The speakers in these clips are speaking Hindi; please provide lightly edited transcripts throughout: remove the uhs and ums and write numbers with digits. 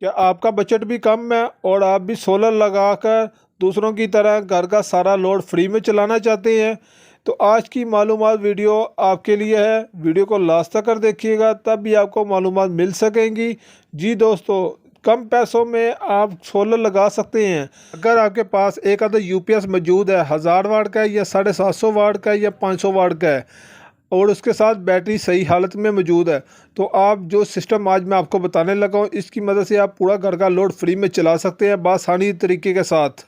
क्या आपका बजट भी कम है और आप भी सोलर लगाकर दूसरों की तरह घर का सारा लोड फ्री में चलाना चाहते हैं? तो आज की मालूमात वीडियो आपके लिए है। वीडियो को लास्ट तक कर देखिएगा, तब भी आपको मालूमात मिल सकेंगी। जी दोस्तों, कम पैसों में आप सोलर लगा सकते हैं। अगर आपके पास एक आधा यूपीएस मौजूद है, 1000 वाट का है या 750 वाट का है या 500 वाट का है, और उसके साथ बैटरी सही हालत में मौजूद है, तो आप जो सिस्टम आज मैं आपको बताने लगा हूँ, इसकी मदद से आप पूरा घर का लोड फ्री में चला सकते हैं बआसानी तरीके के साथ।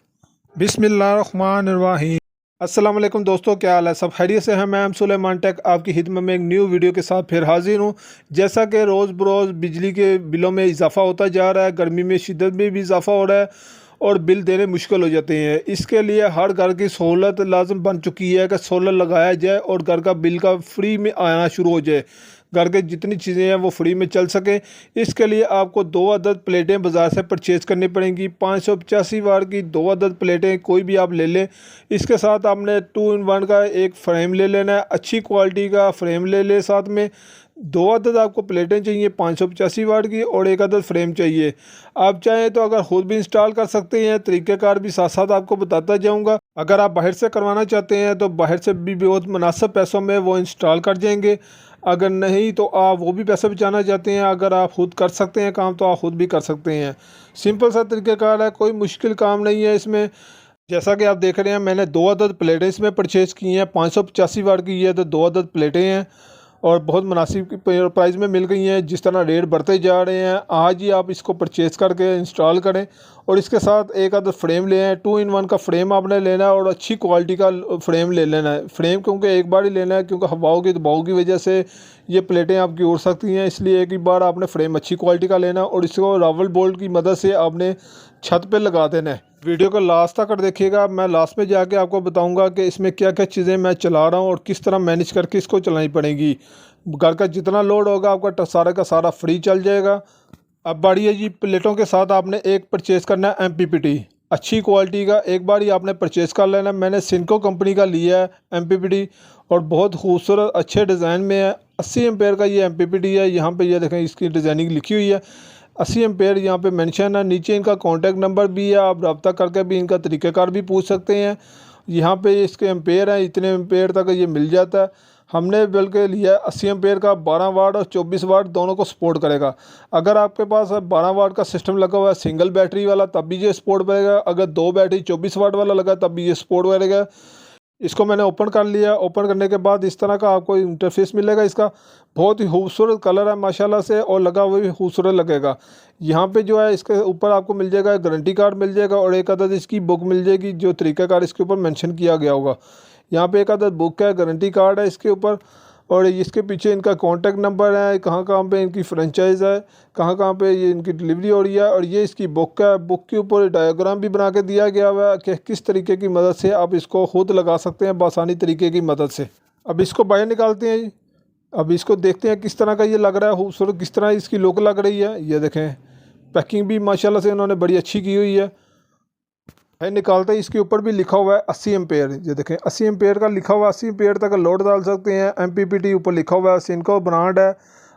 बिस्मिल्लाहिर्रहमानिर्रहीम। अस्सलाम वालेकुम दोस्तों, क्या हाल है? सब खैरियत से हैं? मैं एम सुलेमान टेक आपकी खिदमत में एक न्यू वीडियो के साथ फिर हाजिर हूँ। जैसा कि रोज़ बरोज़ बिजली के बिलों में इजाफा होता जा रहा है, गर्मी में शिद्दत में भी इजाफा हो रहा है और बिल देने मुश्किल हो जाते हैं। इसके लिए हर घर की सहूलत लाजम बन चुकी है कि सोलर लगाया जाए और घर का बिल का फ्री में आना शुरू हो जाए, घर के जितनी चीज़ें हैं वो फ्री में चल सकें। इसके लिए आपको 2 अदद प्लेटें बाज़ार से परचेज़ करनी पड़ेंगी। 585 वाट की 2 अदद प्लेटें कोई भी आप ले लें। इसके साथ आपने 2 in 1 का एक फ़्रेम ले लेना है, अच्छी क्वालिटी का फ़्रेम ले लें। साथ में 2 अदद आपको प्लेटें चाहिए 585 वाट की और 1 अदद फ्रेम चाहिए। आप चाहें तो अगर ख़ुद भी इंस्टॉल कर सकते हैं, तरीक़ेकार भी साथ साथ आपको बताता जाऊंगा। अगर आप बाहर से करवाना चाहते हैं तो बाहर से भी बहुत मुनासिब पैसों में वो इंस्टॉल कर जाएंगे। अगर नहीं तो आप वो भी पैसे बचाना चाहते हैं, अगर आप खुद कर सकते हैं काम तो आप खुद भी कर सकते हैं। सिंपल सा तरीक़ेकार है, कोई मुश्किल काम नहीं है इसमें। जैसा कि आप देख रहे हैं, मैंने 2 अदद प्लेटें इसमें परचेज़ की हैं। 585 वाट की है तो 2 अदद प्लेटें हैं और बहुत मुनासिब प्राइस में मिल गई हैं। जिस तरह रेट बढ़ते जा रहे हैं, आज ही आप इसको परचेज़ करके इंस्टॉल करें और इसके साथ एक आधा फ्रेम ले आएँ। 2 in 1 का फ्रेम आपने लेना है और अच्छी क्वालिटी का फ्रेम ले लेना है। फ्रेम क्योंकि एक बार ही लेना है, क्योंकि हवाओं के दबाव की वजह से ये प्लेटें आपकी उड़ सकती हैं, इसलिए एक ही बार आपने फ्रेम अच्छी क्वालिटी का लेना और इसको रावल बोल्ट की मदद से आपने छत पे लगा देना है। वीडियो को लास्ट तक कर देखिएगा। मैं लास्ट में जाके आपको बताऊंगा कि इसमें क्या क्या चीज़ें मैं चला रहा हूं और किस तरह मैनेज करके इसको चलानी पड़ेंगी। घर का जितना लोड होगा आपका सारा का सारा फ्री चल जाएगा। अब बारी है जी, प्लेटों के साथ आपने एक परचेज़ करना है MPPT अच्छी क्वालिटी का। एक बार ही आपने परचेज़ कर लेना। मैंने सिंको कंपनी का लिया है MPPT और बहुत खूबसूरत अच्छे डिज़ाइन में है। 80 एम्पेयर का ये MPPT है। यहाँ पे ये देखें, इसकी डिज़ाइनिंग लिखी हुई है 80 एम्पेयर यहाँ पे मेंशन है। नीचे इनका कॉन्टैक्ट नंबर भी है, आप रब्ता करके भी इनका तरीक़ेकार भी पूछ सकते हैं। यहाँ पे इसके एम्पेयर हैं, इतने एम्पेयर तक ये मिल जाता है। हमने बल्कि लिया 80 एम्पेयर का, 12 वाट और 24 वाट दोनों को सपोर्ट करेगा। अगर आपके पास 12 वाट का सिस्टम लगा हुआ है सिंगल बैटरी वाला, तब भी ये सपोर्ट करेगा। अगर 2 बैटरी 24 वाट वाला लगा तब भी ये सपोर्ट करेगा। इसको मैंने ओपन कर लिया। ओपन करने के बाद इस तरह का आपको इंटरफेस मिलेगा। इसका बहुत ही खूबसूरत कलर है माशाल्लाह से, और लगा हुआ भी खूबसूरत लगेगा। यहाँ पे जो है इसके ऊपर आपको मिल जाएगा गारंटी कार्ड मिल जाएगा और एक अदद इसकी बुक मिल जाएगी, जो तरीक़ाकार इसके ऊपर मेंशन किया गया होगा। यहाँ पे एक अदद बुक है, गारंटी कार्ड है इसके ऊपर, और इसके पीछे इनका कॉन्टैक्ट नंबर है, कहाँ कहाँ पे इनकी फ्रेंचाइज़ है, कहाँ कहाँ पे ये इनकी डिलीवरी हो रही है, और ये इसकी बुक है। बुक के ऊपर डायग्राम भी बना के दिया गया हुआ है कि किस तरीके की मदद से आप इसको खुद लगा सकते हैं बआसानी तरीके की मदद से। अब इसको बाहर निकालते हैं जी। अब इसको देखते हैं किस तरह का ये लग रहा है खूबसूरत, किस तरह इसकी लुक लग रही है। ये देखें, पैकिंग भी माशाल्लाह से उन्होंने बड़ी अच्छी की हुई है। निकालते ही इसके ऊपर भी लिखा हुआ है 80 एम्पेयर। ये देखें 80 एम्पेयर का लिखा हुआ है, 80 एम्पेयर तक लोड डाल सकते हैं। MPPT ऊपर लिखा हुआ है, सिंको ब्रांड है।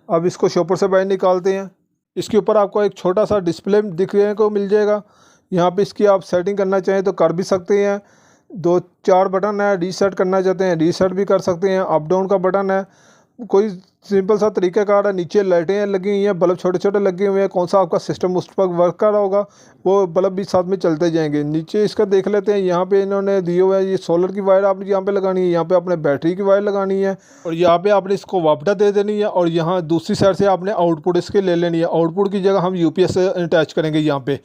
अब इसको शॉपर से बाहर निकालते हैं। इसके ऊपर आपको एक छोटा सा डिस्प्ले दिखने को मिल जाएगा। यहाँ पे इसकी आप सेटिंग करना चाहें तो कर भी सकते हैं। 2-4 बटन है, रीसेट करना चाहते हैं रीसेट भी कर सकते हैं। अप डाउन का बटन है। कोई सिंपल सा तरीक़ाकार है। नीचे लाइटें लगी हुई हैं, बल्ब छोटे छोटे लगे हुए हैं। कौन सा आपका सिस्टम उस पर वर्क कर रहा होगा वो बल्ब भी साथ में चलते जाएंगे। नीचे इसका देख लेते हैं। यहाँ पे इन्होंने दिए हुए है, ये सोलर की वायर आपने यहाँ पे लगानी है, यहाँ पे आपने बैटरी की वायर लगानी है, और यहाँ पे आपने इसको वापडा दे देनी है, और यहाँ दूसरी साइड से आपने आउटपुट इसके ले लेनी है। आउटपुट की जगह हम UPS से अटैच करेंगे। यहाँ पे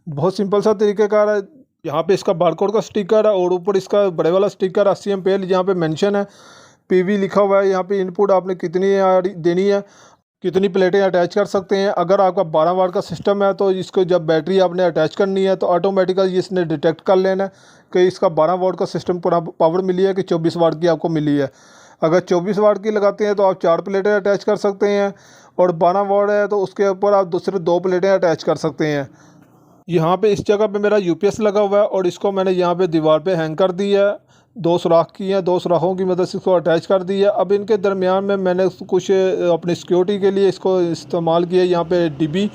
बहुत सिंपल सा तरीक़ेकार है। यहाँ पे इसका बारकोड का स्टिकर है और ऊपर इसका बड़े वाला स्टिकर 80 एम्पेयर यहाँ पे मेंशन है। PV लिखा हुआ है। यहाँ पे इनपुट आपने कितनी देनी है, कितनी प्लेटें अटैच कर सकते हैं। अगर आपका 12 वाट का सिस्टम है तो इसको जब बैटरी आपने अटैच करनी है तो ऑटोमेटिकली इसने डिटेक्ट कर लेना है कि इसका 12 वाट का सिस्टम पूरा पावर मिली है कि 24 वाट की आपको मिली है। अगर 24 वाट की लगाते हैं तो आप 4 प्लेटें अटैच कर सकते हैं, और 12 वाट है तो उसके ऊपर आप दूसरे 2 प्लेटें अटैच कर सकते हैं। यहाँ पे इस जगह पे मेरा UPS लगा हुआ है और इसको मैंने यहाँ पे दीवार पे हैंग कर दिया है। 2 सुराख किए हैं, 2 सुराखों की मदद से इसको अटैच कर दिया। अब इनके दरमियान में मैंने कुछ अपनी सिक्योरिटी के लिए इसको इस्तेमाल किया। यहाँ पे DB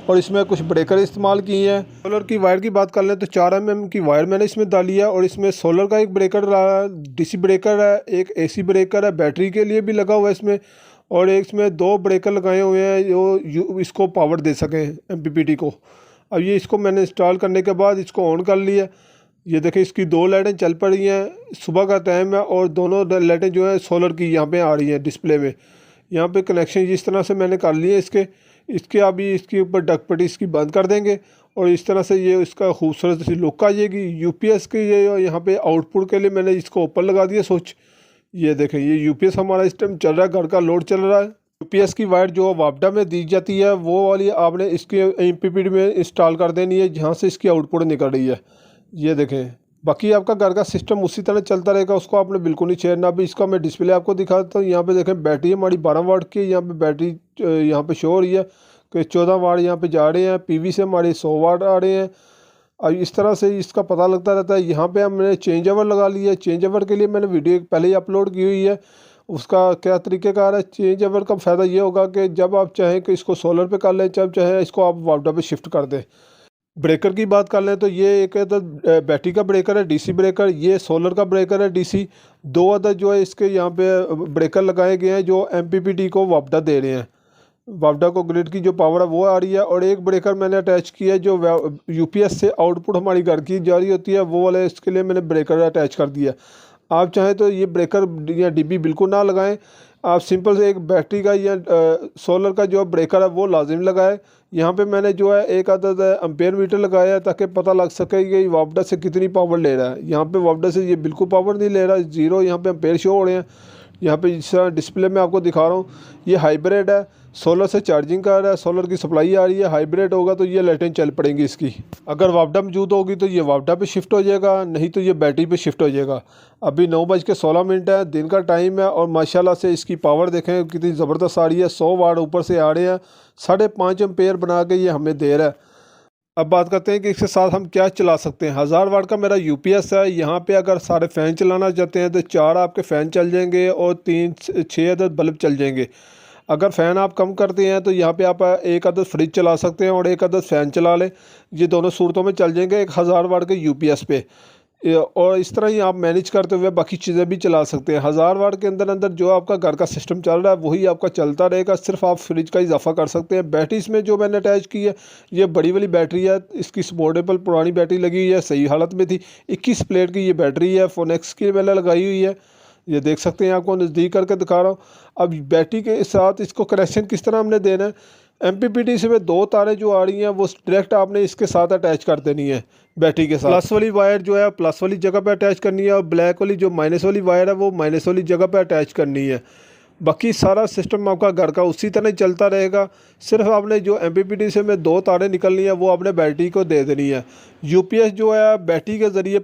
और इसमें कुछ ब्रेकर इस्तेमाल किए हैं। सोलर की वायर की बात कर लें तो 4 mm की वायर मैंने इसमें डाली है और इसमें सोलर का एक ब्रेकर डाला है, डीसी ब्रेकर है, एक एसी ब्रेकर है, बैटरी के लिए भी लगा हुआ है इसमें, और एक इसमें 2 ब्रेकर लगाए हुए हैं जो इसको पावर दे सकें MPPT को। अब ये इसको मैंने इंस्टॉल करने के बाद इसको ऑन कर लिया। ये देखें इसकी 2 लाइटें चल पड़ी हैं, सुबह का टाइम है और दोनों लाइटें जो है सोलर की यहाँ पे आ रही हैं डिस्प्ले में। यहाँ पे कनेक्शन इस तरह से मैंने कर लिए इसके अभी इसके ऊपर डकपट्टी इसकी बंद कर देंगे और इस तरह से ये इसका खूबसूरत सी लुक आ जाएगी। UPS के ये यहाँ पे आउटपुट के लिए मैंने इसको ऊपर लगा दिया स्विच। ये देखें ये UPS हमारा इस टाइम चल रहा है, घर का लोड चल रहा है। UPS की वायर जो वापडा में दी जाती है वो वाली आपने इसके MPPT में इंस्टॉल कर देनी है, जहाँ से इसकी आउटपुट निकल रही है। ये देखें, बाकी आपका घर का सिस्टम उसी तरह चलता रहेगा, उसको आपने बिल्कुल नहीं छेड़ना। अभी इसका मैं डिस्प्ले आपको दिखाता हूँ। यहाँ पे देखें बैटरी हमारी 12 वाट की है, यहाँ पे बैटरी यहाँ पे शो हो रही है कि 14 वाट यहाँ पे जा रहे हैं। PV से हमारे 100 वाट आ रहे हैं। अब इस तरह से इसका पता लगता रहता है। यहाँ पे हमने चेंज ओवर लगा लिया है। चेंज ओवर के लिए मैंने वीडियो पहले ही अपलोड की हुई है, उसका क्या तरीक़ेकार है। चेंज ओवर का फ़ायदा ये होगा कि जब आप चाहें कि इसको सोलर पे कर लें, जब चाहें इसको आप वापडा पे शिफ्ट कर दें। ब्रेकर की बात कर लें तो ये एक बैटरी का ब्रेकर है DC ब्रेकर, ये सोलर का ब्रेकर है DC। 2 अदद जो है इसके यहाँ पे ब्रेकर लगाए गए हैं जो MPPT को वापडा दे रहे हैं। वापडा को ग्रिड की जो पावर है वो आ रही है, और एक ब्रेकर मैंने अटैच किया है जो UPS से आउटपुट हमारी घर की जारी होती है, वो वाले इसके लिए मैंने ब्रेकर अटैच कर दिया। आप चाहें तो ये ब्रेकर या DB बिल्कुल ना लगाएं, आप सिंपल से एक बैटरी का या सोलर का जो ब्रेकर है वो लाजिम लगाएं। यहाँ पे मैंने जो है एक अदद एम्पेयर मीटर लगाया है ताकि पता लग सके कि वापडा से कितनी पावर ले रहा है। यहाँ पे वापडा से ये बिल्कुल पावर नहीं ले रहा है, 0 यहाँ पे एम्पेयर शो हो रहे हैं। यहाँ पे जिस डिस्प्ले में आपको दिखा रहा हूँ ये हाइब्रिड है, सोलर से चार्जिंग कर रहा है, सोलर की सप्लाई आ रही है। हाइब्रिड होगा तो ये लाइटें चल पड़ेंगी इसकी। अगर वापडा मौजूद होगी तो ये वापडा पे शिफ्ट हो जाएगा, नहीं तो ये बैटरी पे शिफ्ट हो जाएगा। अभी 9:16 है, दिन का टाइम है और माशाल्लाह से इसकी पावर देखें कितनी ज़बरदस्त आ रही है। 100 वाट ऊपर से आ रहे हैं, 5.5 एम्पेयर बना के ये हमें दे रहा है। अब बात करते हैं कि इसके साथ हम क्या चला सकते हैं। 1000 वाट का मेरा UPS है। यहाँ पे अगर सारे फ़ैन चलाना चाहते हैं तो 4 आपके फ़ैन चल जाएंगे और 6 अदद बल्ब चल जाएंगे। अगर फ़ैन आप कम करते हैं तो यहाँ पे आप एक अदद फ्रिज चला सकते हैं और एक अदद फ़ैन चला लें। ये दोनों सूरतों में चल जाएंगे एक 1000 वाट के UPS पे, और इस तरह ही आप मैनेज करते हुए बाकी चीज़ें भी चला सकते हैं। 1000 वाट के अंदर अंदर जो आपका घर का सिस्टम चल रहा है वही आपका चलता रहेगा, सिर्फ आप फ्रिज का इजाफा कर सकते हैं। बैटरी इसमें जो मैंने अटैच की है ये बड़ी वाली बैटरी है, इसकी सपोर्टेबल पुरानी बैटरी लगी हुई है, सही हालत में थी। 21 प्लेट की ये बैटरी है, फोनेक्स की मैंने लगाई हुई है। ये देख सकते हैं, आपको नज़दीक करके दिखा रहा हूँ। अब बैटरी के साथ इसको कनेक्शन किस तरह हमने देना है, MPPT से 2 तारें जो आ रही हैं वो डायरेक्ट आपने इसके साथ अटैच कर देनी है बैटरी के साथ। प्लस वाली वायर जो है प्लस वाली जगह पे अटैच करनी है और ब्लैक वाली जो माइनस वाली वायर है वो माइनस वाली जगह पे अटैच करनी है। बाकी सारा सिस्टम आपका घर का उसी तरह चलता रहेगा। सिर्फ आपने जो MPPT से 2 तारें निकलनी है वो आपने बैटरी को दे देनी है। UPS जो है बैटरी के ज़रिए